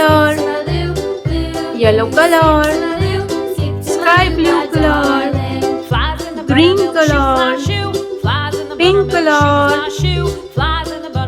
color, yellow color, sky blue color, green color, pink color,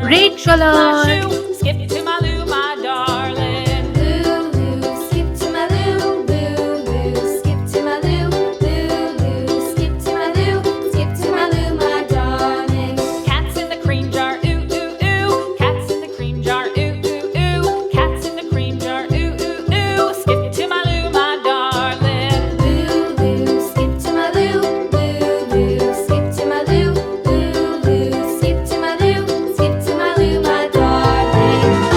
red color. Skip to my Lou, my darling. Lulu, skip to my Lou, Lulu, skip to my Lou, Lulu, skip to my Lou, skip to my Lou, my darling. Cats in the cream jar, ooh, ooh, ooh. Cats in the cream jar, ooh, ooh, ooh. Cats in the cream jar, ooh, ooh, ooh. Skip to my Lou, my darling. Lulu, skip to my Lou, Lulu, skip to my Lou, Lulu, skip to my Lou, skip to my Lou, my darling.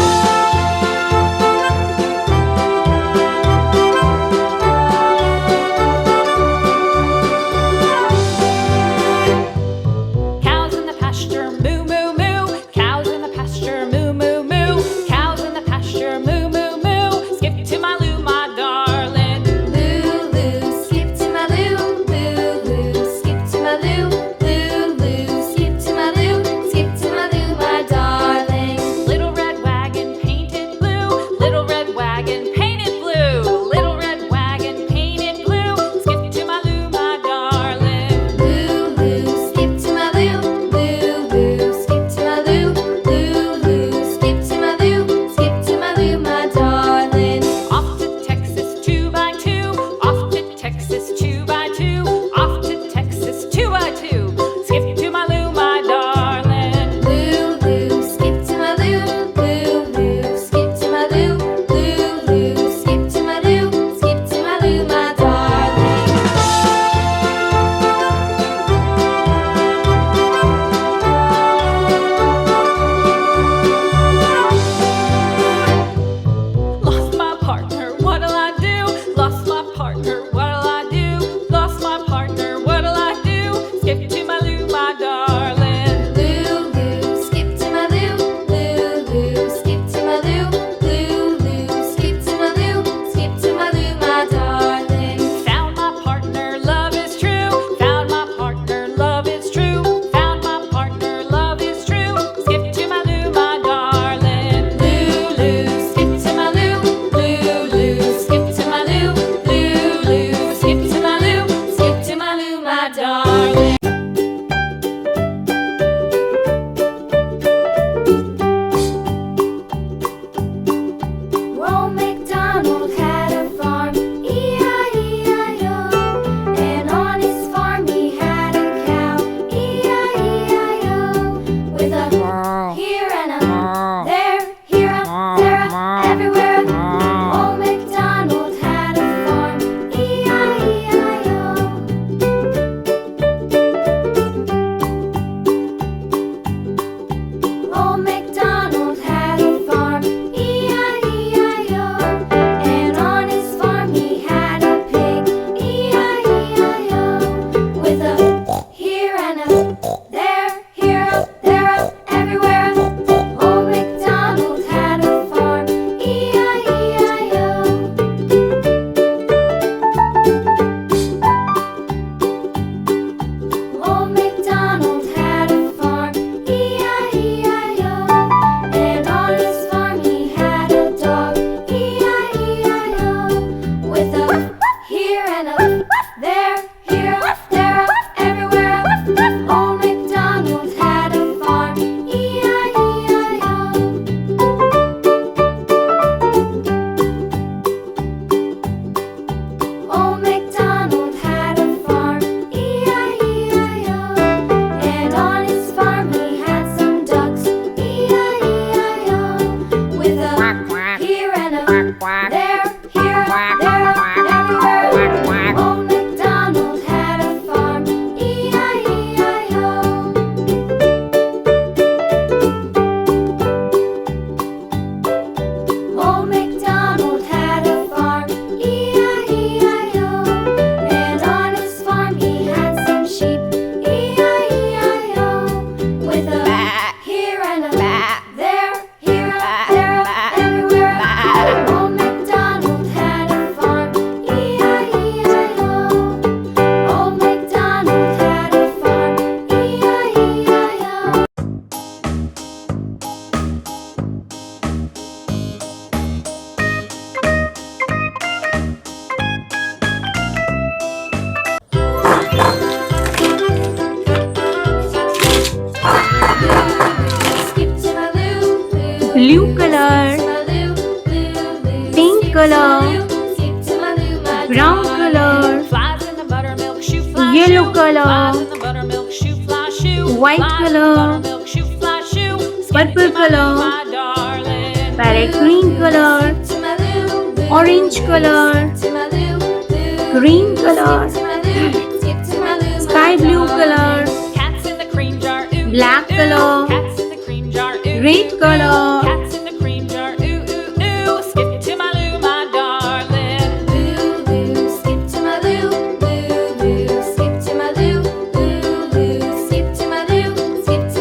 color, Flies in the buttermilk shoe, fly shoe. White Flies in the color, buttermilk shoe, fly shoe. Skip purple to my loo, color, my darling. parrot green color, To my loo, loo, orange color, to my loo, loo, green color, to my loo, skip to my loo, my sky blue color, Cats in the cream jar, ooh, black ooh, color, ooh. Cats in the cream jar, ooh, red ooh, color, ooh. Cats in the cream jar, ooh, ooh, ooh. Skip to my loo, my darling. loo, loo, skip to my loo, loo, loo, skip to my loo, loo, loo, skip to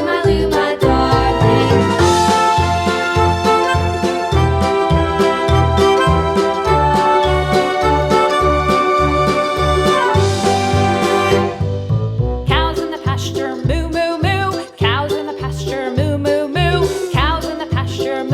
my loo, my darling. Cows in the pasture, moo, moo, moo. Cows in the pasture, moo, moo, moo. Cows in the pasture, moo,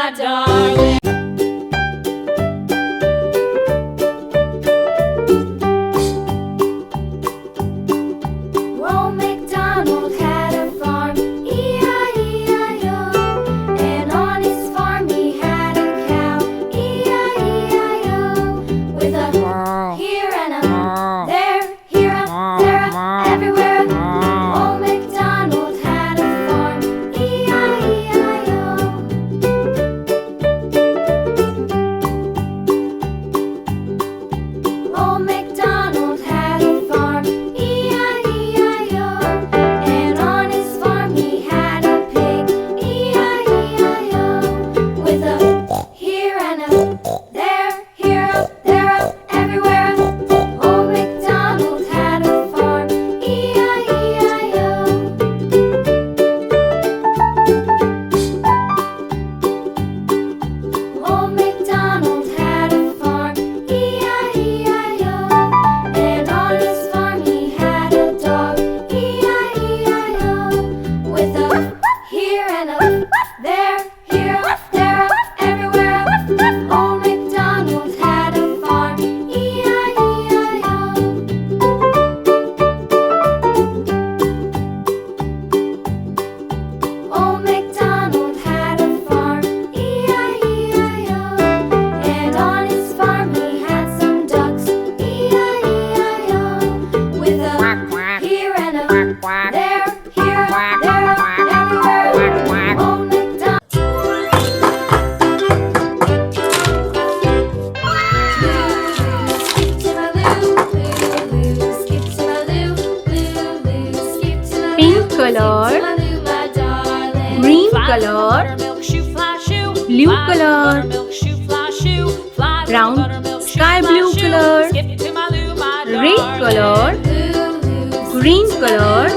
my darling. Old MacDonald had a farm, E-I-E-I-O. And on his farm he had a cow, E-I-E-I-O. With a here and a there, here a, there a, everywhere. Old MacDonald had a farm, E-I-E-I-O. Old MacDonald had a farm, E-I-E-I-O. And on his farm he had a pig, E-I-E-I-O. With a here and a there, here a, there a, everywhere. Old MacDonald had a farm, E-I-E-I-O. Old MacDonald had a farm, E-I-E-I-O. And on his farm he had a dog, E-I-E-I-O. With a here and a there, here a, there a, everywhere. Old MacDonald had a farm, E-I-E-I-O. Old MacDonald had a farm, E-I-E-I-O. And on his farm he had some ducks, E-I-E-I-O. With a here and a there, here a, there a, everywhere. Old MacDonald. Skip to my loo, loo, loo. Skip to my loo, loo, loo. Skip to my Pink loo, skip to color, my loo, my darling. green Fly, little color, buttermilk shoe, fly shoe. Blue Fly, little color, buttermilk shoe, fly shoe. Fly, little brown, buttermilk shoe, sky fly blue shoe. color, Skip to my loo, my red darling. color, Loo, loo. green color,